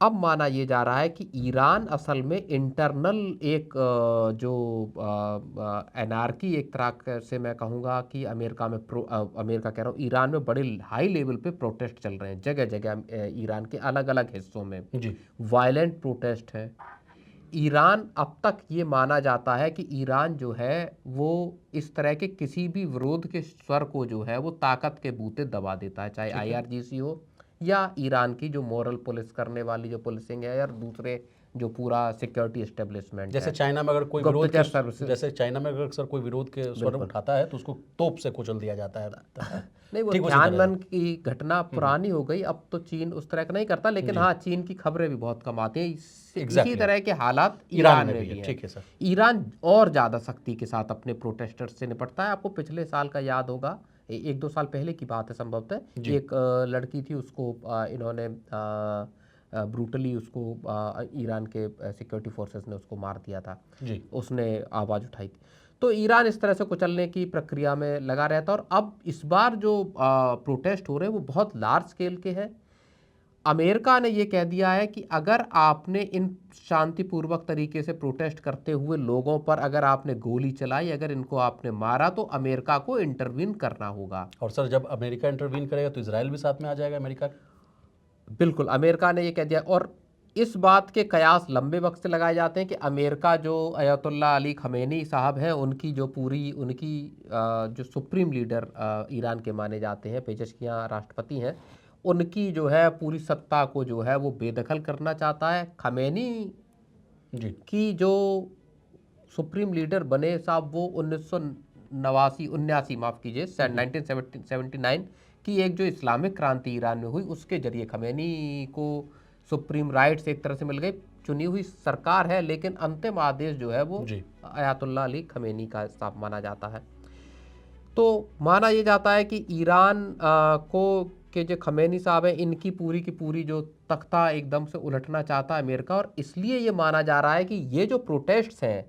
अब माना ये जा रहा है कि ईरान असल में इंटरनल एक जो एनार्की एक तरह से मैं कहूँगा कि अमेरिका में अमेरिका कह रहा हूँ, ईरान में बड़े हाई लेवल पे प्रोटेस्ट चल रहे हैं जगह जगह, ईरान के अलग अलग हिस्सों में जी वायलेंट प्रोटेस्ट है। ईरान अब तक ये माना जाता है कि ईरान जो है वो इस तरह के किसी भी विरोध के स्वर को जो है वो ताकत के बूते दबा देता है, चाहे ठीक है। आईआरजीसी हो या ईरान की जो मॉरल पुलिस करने वाली जो पुलिसिंग है या दूसरे जो पूरा सिक्योरिटी एस्टेब्लिशमेंट जैसे है, चाइना में अगर कोई विरोध गुप्तचर के सर्विसेज। जैसे चाइना में अगर सर कोई विरोध के स्वर बिल्कुल। उठाता है तो उसको तोप से कुचल दिया जाता है। नहीं, वो ठीक उसी तरह तियानमन की घटना पुरानी हो गई, अब तो चीन उस तरह का नहीं करता, लेकिन जी। हाँ चीन की खबरें भी बहुत कम आती हैं। इसी Exactly. तरह के हालात ईरान ईरान में में भी भी है। हैं। ठीक है सर। ईरान और ज़्यादा सख्ती के साथ अपने प्रोटेस्टर्स से निपटता है। आपको पिछले साल का याद होगा, एक दो साल पहले की बात है संभवतः, जी। एक लड़की थी, उसको इन्होंने ब्रूटली उसको ईरान के सिक्योरिटी फोर्सेस ने उसको मार दिया था, जी उसने आवाज़ उठाई थी। तो ईरान इस तरह से कुचलने की प्रक्रिया में लगा रहता है। और अब इस बार जो प्रोटेस्ट हो रहे हैं वो बहुत लार्ज स्केल के हैं। अमेरिका ने ये कह दिया है कि अगर आपने इन शांतिपूर्वक तरीके से प्रोटेस्ट करते हुए लोगों पर अगर आपने गोली चलाई, अगर इनको आपने मारा, तो अमेरिका को इंटरवीन करना होगा। और सर जब अमेरिका इंटरवीन करेगा तो इजराइल भी साथ में आ जाएगा अमेरिका के? बिल्कुल, अमेरिका ने ये कह दिया। और इस बात के कयास लंबे वक्त से लगाए जाते हैं कि अमेरिका जो अयतुल्ला अली खमेनी साहब हैं, उनकी जो पूरी उनकी जो सुप्रीम लीडर ईरान के माने जाते हैं, पेजेशकियां राष्ट्रपति हैं, उनकी जो है पूरी सत्ता को जो है वो बेदखल करना चाहता है। खमेनी जी की जो सुप्रीम लीडर बने साहब, वो 1979 माफ़ कीजिए 1979 की एक जो इस्लामिक क्रांति ईरान में हुई उसके जरिए खमेनी को सुप्रीम राइट्स एक तरह से मिल गई। चुनी हुई सरकार है, लेकिन अंतिम आदेश जो है वो जी अयातुल्ला अली खमेनी का साहब माना जाता है। तो माना ये जाता है कि ईरान को के जो खमेनी साहब हैं, इनकी पूरी की पूरी जो तख्ता एकदम से उलटना चाहता है अमेरिका, और इसलिए ये माना जा रहा है कि ये जो प्रोटेस्ट्स हैं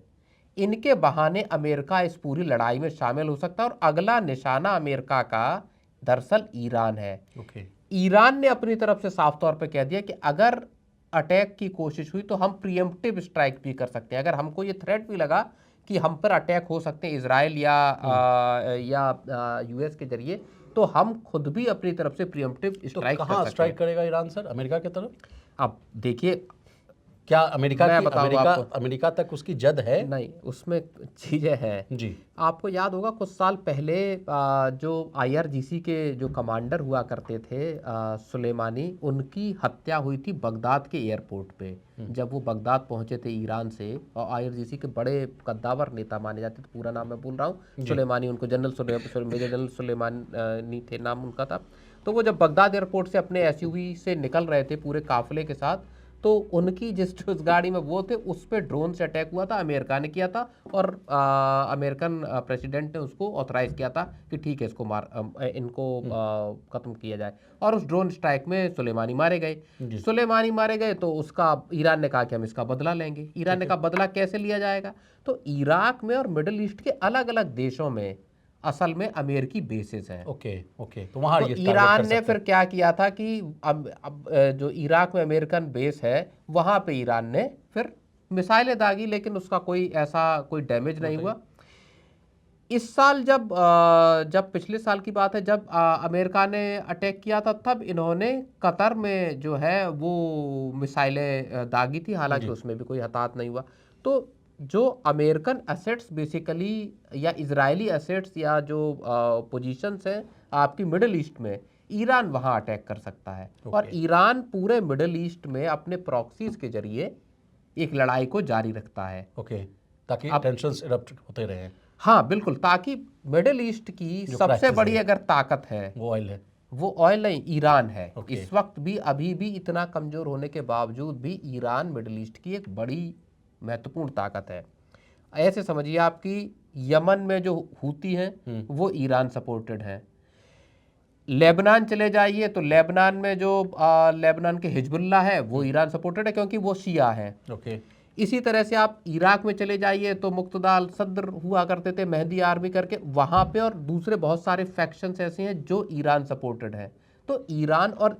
इनके बहाने अमेरिका इस पूरी लड़ाई में शामिल हो सकता है। और अगला निशाना अमेरिका का दरअसल ईरान है। ओके ईरान ने अपनी तरफ से साफ तौर पे कह दिया कि अगर अटैक की कोशिश हुई तो हम प्रीएम्प्टिव स्ट्राइक भी कर सकते हैं। अगर हमको ये थ्रेट भी लगा कि हम पर अटैक हो सकते हैं इजराइल या यूएस के जरिए, तो हम खुद भी अपनी तरफ से प्रीएम्प्टिव तो स्ट्राइक कर कहाँ सकते स्ट्राइक हैं। करेगा ईरान सर? अमेरिका की तरफ? अब देखिए, क्या अमेरिका मैं की बताऊंगा आपको। अमेरिका तक उसकी जद है? नहीं, उसमें चीज़ें हैं। जी आपको याद होगा कुछ साल पहले जो आईआरजीसी के जो कमांडर हुआ करते थे सुलेमानी, उनकी हत्या हुई थी बगदाद के एयरपोर्ट पे। जब वो बगदाद पहुंचे थे ईरान से, और आईआरजीसी के बड़े कद्दावर नेता माने जाते थे, पूरा नाम मैं भूल रहा हूँ, सुलेमानी, उनको मेजर जनरल सुलेमानी थे नाम उनका था। तो वो जब बगदाद एयरपोर्ट से अपने एसयूवी से निकल रहे थे पूरे काफिले के साथ, तो उनकी जिस गाड़ी में वो थे उस पर ड्रोन से अटैक हुआ था, अमेरिका ने किया था। और अमेरिकन प्रेसिडेंट ने उसको ऑथराइज किया था कि ठीक है, इसको इनको खत्म किया जाए। और उस ड्रोन स्ट्राइक में सुलेमानी मारे गए। सुलेमानी मारे गए तो उसका ईरान ने कहा कि हम इसका बदला लेंगे। ईरान ने कहा बदला कैसे लिया जाएगा? तो इराक में और मिडिल ईस्ट के अलग अलग देशों में असल में अमेरिकी बेसिस हैं। ओके ओके, तो वहाँ तो ये टारगेट कर ईरान ने सकते फिर क्या किया था कि अब जो इराक में अमेरिकन बेस है वहाँ पे ईरान ने फिर मिसाइलें दागी, लेकिन उसका कोई डैमेज नहीं हुआ। इस साल जब पिछले साल की बात है, जब अमेरिका ने अटैक किया था, तब इन्होंने कतर में जो है वो मिसाइलें दागी थी, हालांकि उसमें भी कोई हताहत नहीं हुआ। तो जो अमेरिकन एसेट्स बेसिकली या इजरायली एसेट्स या जो पोजीशंस हैं आपकी मिडिल ईस्ट में, ईरान वहाँ अटैक कर सकता है। और ईरान पूरे मिडिल ईस्ट में अपने प्रॉक्सीज के जरिए एक लड़ाई को जारी रखता है। ओके, ताकि टेंशन्स इरप्ट होते रहे। हाँ बिल्कुल, ताकि मिडिल ईस्ट की सबसे बड़ी अगर ताकत है वो ऑयल है, वो ऑयल नहीं, ईरान है। इस वक्त भी अभी भी इतना कमजोर होने के बावजूद भी ईरान मिडिल ईस्ट की एक बड़ी महत्वपूर्ण ताकत है। ऐसे समझिए आपकी यमन में जो हूती हैं वो ईरान सपोर्टेड है। लेबनान चले जाइए तो लेबनान में जो लेबनान के हिजबुल्लाह है वो ईरान सपोर्टेड है, क्योंकि वो शिया है। ओके। इसी तरह से आप इराक में चले जाइए तो मुक्तदा अल सद्र हुआ करते थे, मेहदी आर्मी करके, वहाँ पे और दूसरे बहुत सारे फैक्शंस ऐसे हैं जो ईरान सपोर्टेड है। तो ईरान और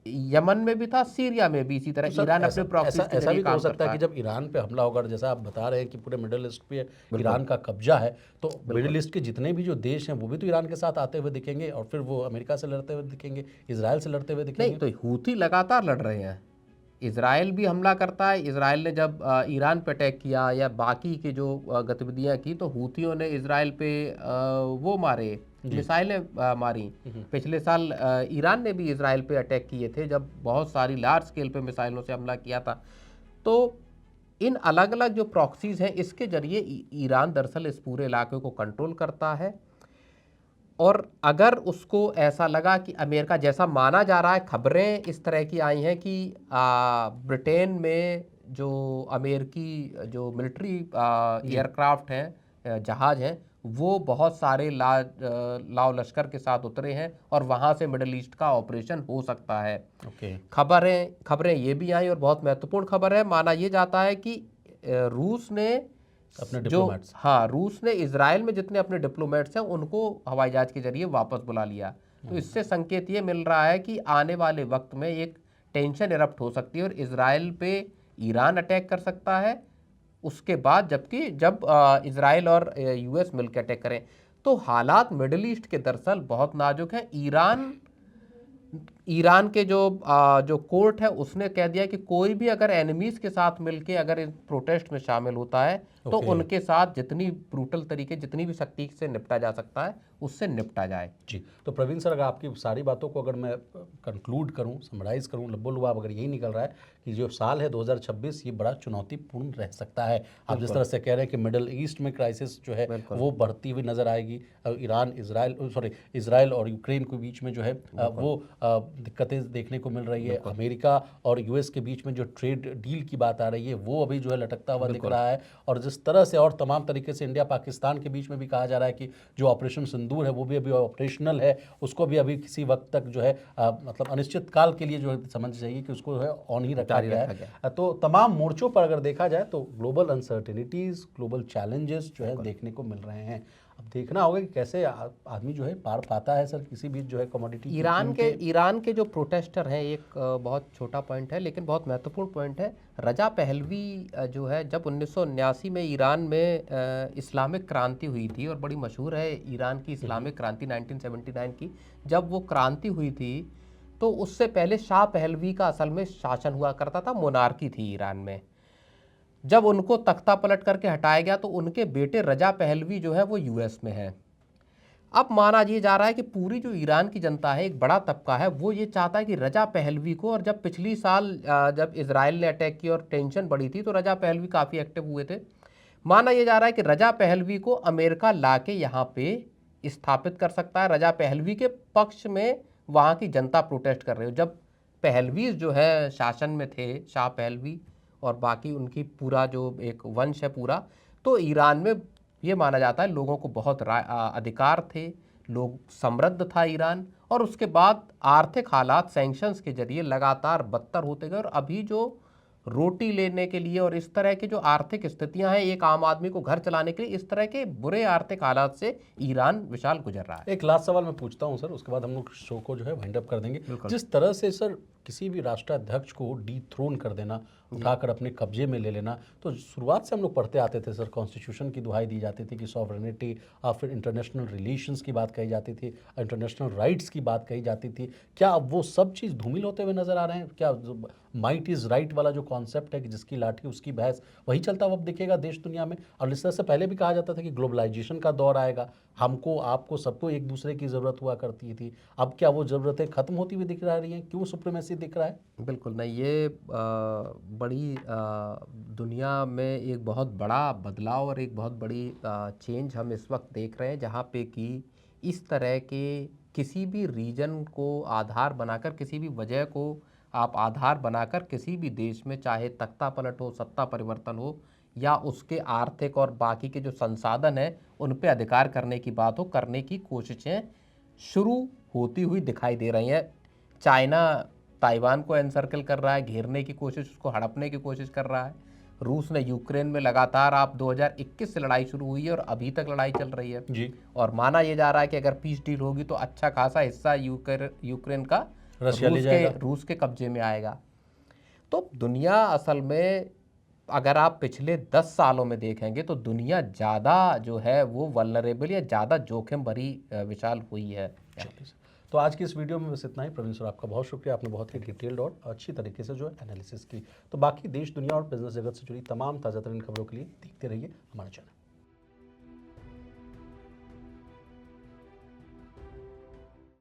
यमन में भी था, सीरिया में भी इसी तरह तो सर, ईरान अपने ऐसा प्रॉक्सीज ऐसा के ऐसा भी जरिए तो हो काम सकता है करता कि है। जब ईरान पे हमला होगा, जैसा आप बता रहे हैं कि पूरे मिडिल ईस्ट पे बिल्कुल ईरान का कब्जा है, तो मिडिल बिल्कुल। ईस्ट के जितने भी जो देश हैं वो भी तो ईरान के साथ आते हुए दिखेंगे, और फिर वो अमेरिका से लड़ते हुए दिखेंगे, इसराइल से लड़ते हुए नहीं, दिखेंगे। तो हूथी लगातार लड़ रहे हैं, इसराइल भी हमला करता है। इसराइल ने जब ईरान पे अटैक किया या बाकी की जो गतिविधियां की, तो हूथियों ने इसराइल पे वो मारे, जी। मिसाइलें मारी। पिछले साल ईरान ने भी इसराइल पे अटैक किए थे, जब बहुत सारी लार्ज स्केल पे मिसाइलों से हमला किया था। तो इन अलग अलग जो प्रॉक्सीज हैं, इसके जरिए ईरान दरअसल इस पूरे इलाके को कंट्रोल करता है। और अगर उसको ऐसा लगा कि अमेरिका, जैसा माना जा रहा है, खबरें इस तरह की आई हैं कि ब्रिटेन में जो अमेरिकी जो मिलिट्री एयरक्राफ्ट हैं, जहाज हैं, वो बहुत सारे लाव लश्कर के साथ उतरे हैं और वहाँ से मिडल ईस्ट का ऑपरेशन हो सकता है। ओके। खबरें ये भी आई, और बहुत महत्वपूर्ण खबर है। माना ये जाता है कि रूस ने अपने जो डिप्लोमेट्स। हाँ, रूस ने इजराइल में जितने अपने डिप्लोमेट्स हैं उनको हवाई जहाज के जरिए वापस बुला लिया। तो इससे संकेत ये मिल रहा है कि आने वाले वक्त में एक टेंशन इरप्ट हो सकती है और इजराइल पे ईरान अटैक कर सकता है उसके बाद, जबकि जब इजराइल और यूएस मिलकर अटैक करें। तो हालात मिडिल ईस्ट के दरअसल बहुत नाजुक हैं। ईरान के जो कोर्ट है उसने कह दिया कि कोई भी अगर एनिमीज के साथ मिलके अगर इस प्रोटेस्ट में शामिल होता है, तो ओके। उनके साथ जितनी ब्रूटल तरीके, जितनी भी सख्ती से निपटा जा सकता है, उससे निपटा जाए। जी। तो प्रवीण सर, अगर आपकी सारी बातों को अगर मैं कंक्लूड करूं, समराइज़ करूं, लुभाव अगर यही निकल रहा है कि जो साल है 2026 ये बड़ा चुनौतीपूर्ण रह सकता है। आप जिस तरह से कह रहे हैं कि मिडिल ईस्ट में क्राइसिस जो है वो बढ़ती हुई नज़र आएगी, इसराइल और यूक्रेन के बीच में जो है वो दिक्कतें देखने को मिल रही है, अमेरिका और यूएस के बीच में जो ट्रेड डील की बात आ रही है वो अभी जो है लटकता हुआ दिख रहा है, और जिस तरह से और तमाम तरीके से इंडिया पाकिस्तान के बीच में भी कहा जा रहा है कि जो ऑपरेशन सिंदूर है वो भी अभी ऑपरेशनल है, उसको भी अभी किसी वक्त तक जो है मतलब अनिश्चित काल के लिए जो है समझ जाइए कि उसको है ऑन ही रखा गया है। तो तमाम मोर्चों पर अगर देखा जाए तो ग्लोबल अनसर्टेनिटीज, ग्लोबल चैलेंजेस जो है देखने को मिल रहे हैं। अब देखना होगा कि कैसे आदमी जो है पार पाता है सर किसी भी जो है कमोडिटी। ईरान के जो प्रोटेस्टर हैं, एक बहुत छोटा पॉइंट है लेकिन बहुत महत्वपूर्ण पॉइंट है। रजा पहलवी जो है, जब 1979 में ईरान में इस्लामिक क्रांति हुई थी, और बड़ी मशहूर है ईरान की इस्लामिक क्रांति 1979 की, जब वो क्रांति हुई थी तो उससे पहले शाह पहलवी का असल में शासन हुआ करता था, मोनार्की थी ईरान में। जब उनको तख्ता पलट करके हटाया गया तो उनके बेटे रजा पहलवी जो है वो यूएस में है। अब माना ये जा रहा है कि पूरी जो ईरान की जनता है, एक बड़ा तबका है, वो ये चाहता है कि रजा पहलवी को, और जब पिछली साल जब इजराइल ने अटैक किया और टेंशन बढ़ी थी तो रजा पहलवी काफ़ी एक्टिव हुए थे। माना ये जा रहा है कि रजा पहलवी को अमेरिका ला के यहाँ पे स्थापित कर सकता है। रजा पहलवी के पक्ष में वहाँ की जनता प्रोटेस्ट कर रही हो। जब पहलवी जो है शासन में थे, शाह पहलवी और बाकी उनकी पूरा जो एक वंश है पूरा, तो ईरान में ये माना जाता है लोगों को बहुत अधिकार थे, लोग समृद्ध था ईरान। और उसके बाद आर्थिक हालात सैंक्शंस के जरिए लगातार बदतर होते गए, और अभी जो रोटी लेने के लिए और इस तरह की जो आर्थिक स्थितियां हैं, एक आम आदमी को घर चलाने के लिए, इस तरह के बुरे आर्थिक हालात से ईरान विशाल गुजर रहा है। एक लास्ट सवाल मैं पूछता हूं सर, उसके बाद हम लोग शो को जो है वाइंड अप कर देंगे। जिस तरह से सर किसी भी राष्ट्राध्यक्ष को डीथ्रोन कर देना, उठाकर अपने कब्जे में ले लेना, तो शुरुआत से हम लोग पढ़ते आते थे सर, कॉन्स्टिट्यूशन की दुहाई दी जाती थी कि सॉवरेनिटी, और फिर इंटरनेशनल रिलेशंस की बात कही जाती थी, इंटरनेशनल राइट्स की बात कही जाती थी। क्या अब वो सब चीज़ धूमिल होते हुए नजर आ रहे हैं? क्या माइट इज़ राइट वाला जो कॉन्सेप्ट है कि जिसकी लाठी उसकी भैंस, वही चलता हुआ अब दिखेगा देश दुनिया में? और इस तरह से पहले भी कहा जाता था कि ग्लोबलाइजेशन का दौर आएगा, हमको आपको सबको एक दूसरे की ज़रूरत हुआ करती थी, अब क्या वो ज़रूरतें खत्म होती हुई दिख रही हैं? क्यों सुप्रीमेसी दिख रहा है? बिल्कुल नहीं, ये बड़ी दुनिया में एक बहुत बड़ा बदलाव और एक बहुत बड़ी चेंज हम इस वक्त देख रहे हैं, जहाँ पे कि इस तरह के किसी भी रीजन को आधार बनाकर, किसी भी वजह को आप आधार बनाकर किसी भी देश में, चाहे तख्ता पलट हो, सत्ता परिवर्तन हो, या उसके आर्थिक और बाकी के जो संसाधन हैं उन पे अधिकार करने की बात हो, करने की कोशिशें शुरू होती हुई दिखाई दे रही हैं। चाइना ताइवान को एनसर्कल कर रहा है, घेरने की कोशिश, उसको हड़पने की कोशिश कर रहा है। रूस ने यूक्रेन में लगातार, आप 2021 से लड़ाई शुरू हुई है और अभी तक लड़ाई चल रही है जी। और माना यह जा रहा है कि अगर पीस डील होगी तो अच्छा खासा हिस्सा यूक्रेन का रशिया ले जाएगा। रूस के कब्जे में आएगा। तो दुनिया असल में अगर आप पिछले 10 सालों में देखेंगे तो दुनिया ज़्यादा जो है वो वल्नरेबल या ज़्यादा जोखिम भरी विशाल हुई है। चलिए सर। तो आज की इस वीडियो में बस इतना ही। प्रवीण सर, आपका बहुत शुक्रिया, आपने बहुत ही डिटेल्ड और अच्छी तरीके से जो है एनालिसिस की। तो बाकी देश दुनिया और बिजनेस जगत से जुड़ी तमाम ताज़ा तरीन खबरों के लिए देखते रहिए हमारा चैनल।